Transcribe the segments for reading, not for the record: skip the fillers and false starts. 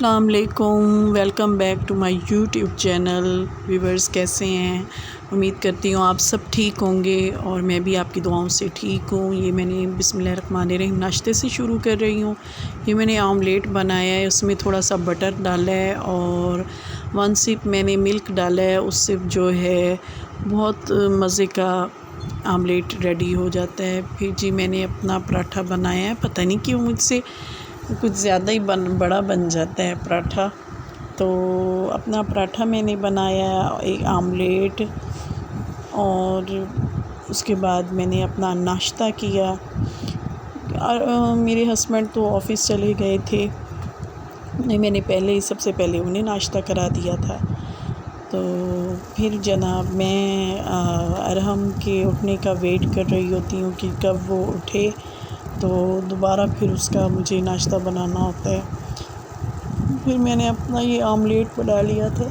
अस्सलाम वालेकुम, welcome back to my YouTube channel. Viewers कैसे हैं? उम्मीद करती हूँ आप सब ठीक होंगे और मैं भी आपकी दुआओं से ठीक हूँ। ये मैंने बिस्मिल्लाहिर्रहमानिर्रहीम नाश्ते से शुरू कर रही हूँ। ये मैंने ऑमलेट बनाया है, उसमें थोड़ा सा बटर डाला है और 1 सिप मैंने मिल्क डाला है। उससे जो है बहुत मज़े का ऑमलेट रेडी हो जाता है। फिर जी मैंने अपना पराठा बनाया है, पता नहीं क्यों मुझसे कुछ ज़्यादा ही बड़ा बन जाता है पराठा। तो अपना पराठा मैंने बनाया, एक आमलेट, और उसके बाद मैंने अपना नाश्ता किया। और मेरे हस्बैंड तो ऑफ़िस चले गए थे, नहीं मैंने पहले ही सबसे पहले उन्हें नाश्ता करा दिया था। तो फिर जनाब मैं अरहम के उठने का वेट कर रही होती हूँ कि कब वो उठे, तो दोबारा फिर उसका मुझे नाश्ता बनाना होता है। फिर मैंने अपना ये ऑमलेट बना लिया था।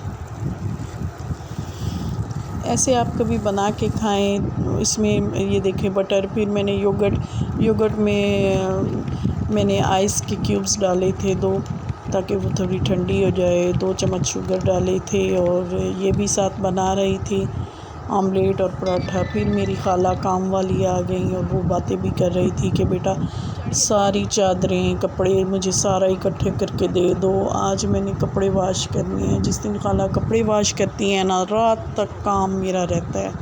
ऐसे आप कभी बना के खाएं। इसमें ये देखें बटर, फिर मैंने योगर्ट में मैंने आइस के क्यूब्स डाले थे 2, ताकि वो थोड़ी ठंडी हो जाए। 2 चम्मच शुगर डाले थे और ये भी साथ बना रही थी ऑमलेट और पराठा। फिर मेरी खाला काम वाली आ गई और वो बातें भी कर रही थी कि बेटा सारी चादरें कपड़े मुझे सारा इकट्ठे करके दे दो, आज मैंने कपड़े वाश करने हैं। जिस दिन खाला कपड़े वाश करती हैं ना, रात तक काम मेरा रहता है।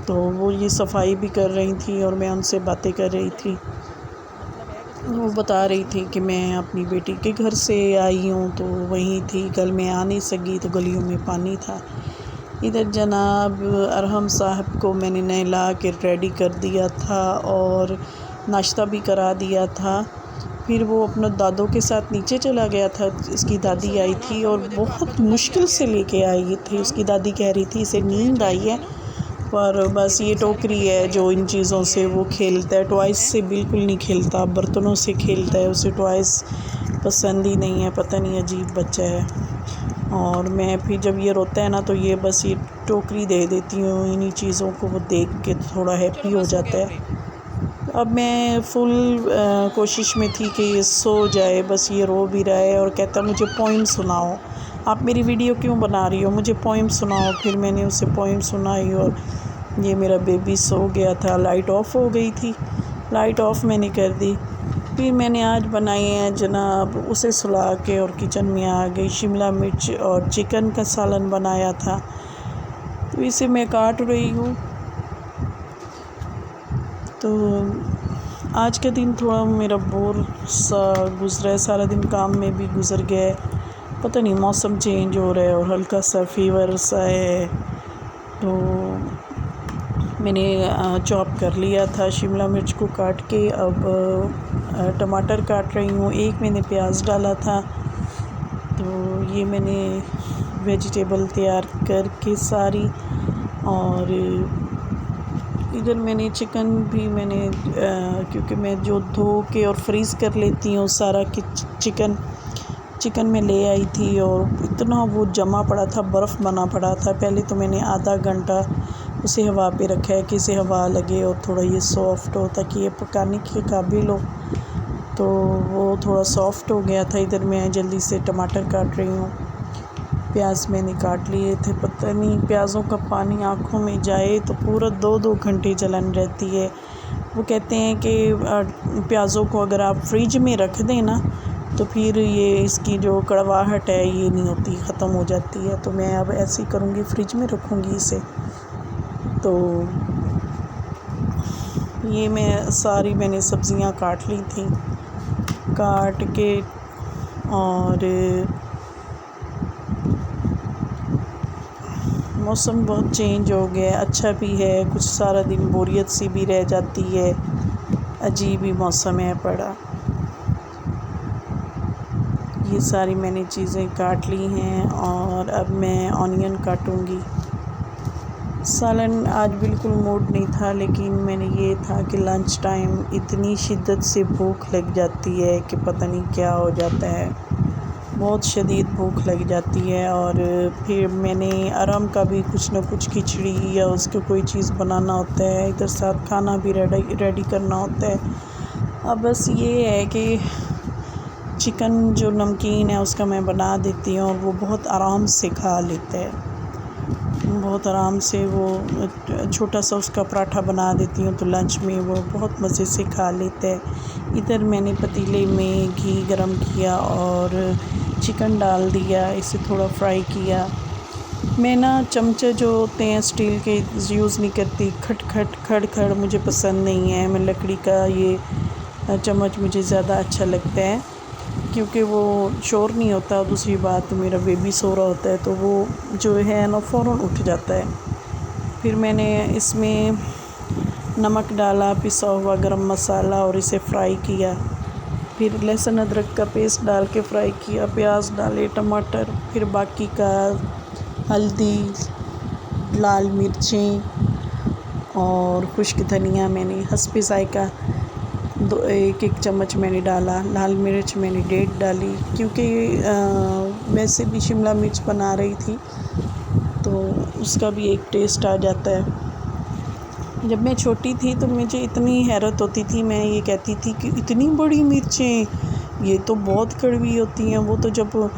तो वो ये सफाई भी कर रही थी और मैं उनसे बातें कर रही थी। वो बता रही थी कि मैं अपनी बेटी के घर से आई हूँ, तो वहीं थी, कल मैं आ नहीं सकी तो गलियों में पानी था। इधर जनाब अरहम साहब को मैंने नहला के रेडी कर दिया था और नाश्ता भी करा दिया था। फिर वो अपने दादों के साथ नीचे चला गया था। इसकी दादी आई थी और बहुत मुश्किल से लेके आई थी। उसकी दादी कह रही थी इसे नींद आई है, पर बस ये टोकरी है जो इन चीज़ों से वो खेलता है। टॉयज़ से बिल्कुल नहीं खेलता, बर्तनों से खेलता है, उसे टॉयज़ पसंद ही नहीं है। पता नहीं अजीब बच्चा है। और मैं फिर जब ये रोता है ना, तो ये बस ये टोकरी दे देती हूँ। इन्हीं चीज़ों को वो देख के थोड़ा हैप्पी हो जाता है। अब मैं फुल कोशिश में थी कि ये सो जाए, बस ये रो भी रहा है और कहता मुझे पोइम सुनाओ। आप मेरी वीडियो क्यों बना रही हो, मुझे पोइम सुनाओ। फिर मैंने उसे पोइम सुनाई और ये मेरा बेबी सो गया था। लाइट ऑफ़ हो गई थी, लाइट ऑफ़ मैंने कर दी। फिर मैंने आज बनाए हैं जनाब, उसे सुला के और किचन में आ गई। शिमला मिर्च और चिकन का सालन बनाया था, तो इसे मैं काट रही हूँ। तो आज का दिन थोड़ा मेरा बोर सा गुज़रा है, सारा दिन काम में भी गुज़र गया है। पता नहीं मौसम चेंज हो रहा है और हल्का सा फीवर सा है। तो मैंने चॉप कर लिया था शिमला मिर्च को काट के। अब टमाटर काट रही हूँ। एक मैंने प्याज डाला था। तो ये मैंने वेजिटेबल तैयार करके सारी, और इधर मैंने चिकन भी मैंने क्योंकि मैं जो धो के और फ्रीज़ कर लेती हूँ सारा चिकन में ले आई थी और इतना वो जमा पड़ा था, बर्फ़ बना पड़ा था। पहले तो मैंने आधा घंटा उसे हवा पे रखा है कि इसे हवा लगे और थोड़ा ये सॉफ़्ट हो, ताकि ये पकाने के काबिल हो। तो वो थोड़ा सॉफ़्ट हो गया था। इधर मैं जल्दी से टमाटर काट रही हूँ। प्याज मैंने काट लिए थे। पता नहीं प्याज़ों का पानी आँखों में जाए तो पूरा 2-2 घंटे जलन रहती है। वो कहते हैं कि प्याज़ों को अगर आप फ्रिज में रख दें ना, तो फिर ये इसकी जो कड़वाहट है ये नहीं होती, ख़त्म हो जाती है। तो मैं अब ऐसे ही करूँगी, फ्रिज में रखूँगी इसे। तो ये मैंने सब्ज़ियाँ काट ली थी, काट के, और मौसम बहुत चेंज हो गया, अच्छा भी है, कुछ सारा दिन बोरियत सी भी रह जाती है। अजीब ही मौसम है पड़ा। ये सारी मैंने चीज़ें काट ली हैं और अब मैं ऑनियन काटूँगी। सालन आज बिल्कुल मूड नहीं था, लेकिन मैंने ये था कि लंच टाइम इतनी शिद्दत से भूख लग जाती है कि पता नहीं क्या हो जाता है, बहुत शदीद भूख लग जाती है। और फिर मैंने आराम का भी कुछ न कुछ खिचड़ी या उसको कोई चीज़ बनाना होता है, इधर साथ खाना भी रेडी करना होता है। अब बस ये है कि चिकन जो नमकीन है उसका मैं बना देती हूँ और वो बहुत आराम से खा लेते हैं, बहुत आराम से। वो छोटा सा उसका पराठा बना देती हूँ तो लंच में वो बहुत मज़े से खा लेते हैं। इधर मैंने पतीले में घी गरम किया और चिकन डाल दिया, इसे थोड़ा फ्राई किया। मैं ना चमचे जो होते हैं स्टील के यूज़ नहीं करती, खड़ मुझे पसंद नहीं है। मैं लकड़ी का ये चम्मच मुझे ज़्यादा अच्छा लगता है क्योंकि वो शोर नहीं होता। दूसरी बात, मेरा बेबी सो रहा होता है तो वो जो है ना फ़ौरन उठ जाता है। फिर मैंने इसमें नमक डाला, पिसा हुआ गरम मसाला और इसे फ्राई किया। फिर लहसुन अदरक का पेस्ट डाल के फ्राई किया, प्याज डाले, टमाटर, फिर बाकी का हल्दी, लाल मिर्चें और खुश्क धनिया मैंने हस्बे ज़ायक़ा एक चम्मच मैंने डाला। लाल मिर्च मैंने 1.5 डाली क्योंकि वैसे भी शिमला मिर्च बना रही थी तो उसका भी एक टेस्ट आ जाता है। जब मैं छोटी थी तो मुझे इतनी हैरत होती थी, मैं ये कहती थी कि इतनी बड़ी मिर्चें, ये तो बहुत कड़वी होती हैं। वो तो जब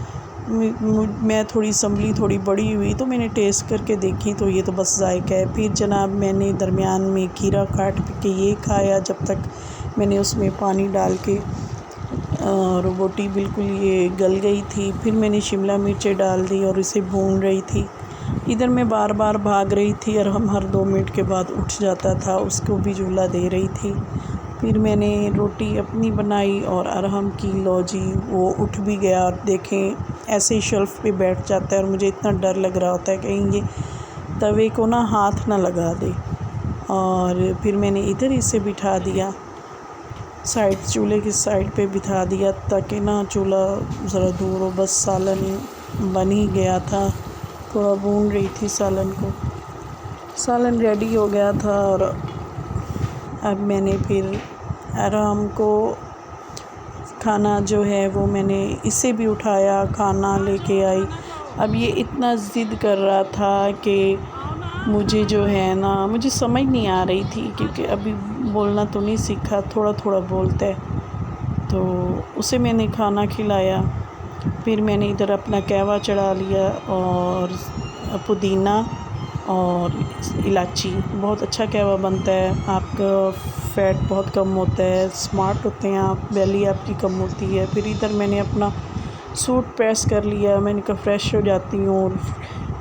मैं थोड़ी संभली, थोड़ी बड़ी हुई तो मैंने टेस्ट करके देखी तो ये तो बस जायका है। फिर जनाब मैंने दरमियान में खीरा काट के ये खाया जब तक मैंने उसमें पानी डाल के, और बोटी बिल्कुल ये गल गई थी। फिर मैंने शिमला मिर्चें डाल दी और इसे भून रही थी। इधर मैं बार बार भाग रही थी और हम हर 2 मिनट के बाद उठ जाता था, उसको भी झूला दे रही थी। फिर मैंने रोटी अपनी बनाई और अरहम की, लो जी वो उठ भी गया। और देखें ऐसे ही शेल्फ़ पे बैठ जाता है और मुझे इतना डर लग रहा होता है कहीं ये तवे को ना हाथ ना लगा दे। और फिर मैंने इधर इसे बिठा दिया, चूल्हे की साइड पे बिठा दिया ताकि ना चूल्हा ज़रा दूर हो। बस सालन बन ही गया था, थोड़ा भून रही थी सालन को। सालन रेडी हो गया था और अब मैंने फिर आराम को खाना जो है वो मैंने इसे भी उठाया, खाना लेके आई। अब ये इतना ज़िद कर रहा था कि मुझे जो है ना, मुझे समझ नहीं आ रही थी क्योंकि अभी बोलना तो नहीं सीखा, थोड़ा थोड़ा बोलता है। तो उसे मैंने खाना खिलाया। फिर मैंने इधर अपना कहवा चढ़ा लिया और पुदीना और इलायची। बहुत अच्छा कहवा बनता है, आपका फ़ैट बहुत कम होता है, स्मार्ट होते हैं आप, बेली आपकी कम होती है। फिर इधर मैंने अपना सूट प्रेस कर लिया, मैंने कहा फ्रेश हो जाती हूँ और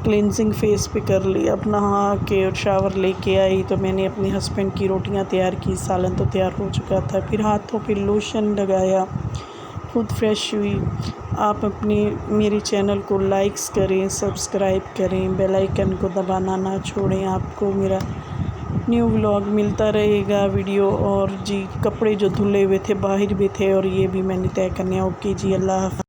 क्लिनजिंग फेस पे कर लिया, अपना नहा के और शावर लेके आई। तो मैंने अपने हस्बैंड की रोटियां तैयार की, सालन तो तैयार हो चुका था। फिर हाथों पे लोशन लगाया, खुद फ्रेश हुई। आप अपने मेरे चैनल को लाइक्स करें, सब्सक्राइब करें, बेल आइकन को दबाना ना छोड़ें। आपको मेरा न्यू व्लॉग मिलता रहेगा वीडियो। और जी कपड़े जो धुले हुए थे बाहर भी थे और ये भी मैंने तय करने। ओके जी, अल्लाह हाफ़िज़।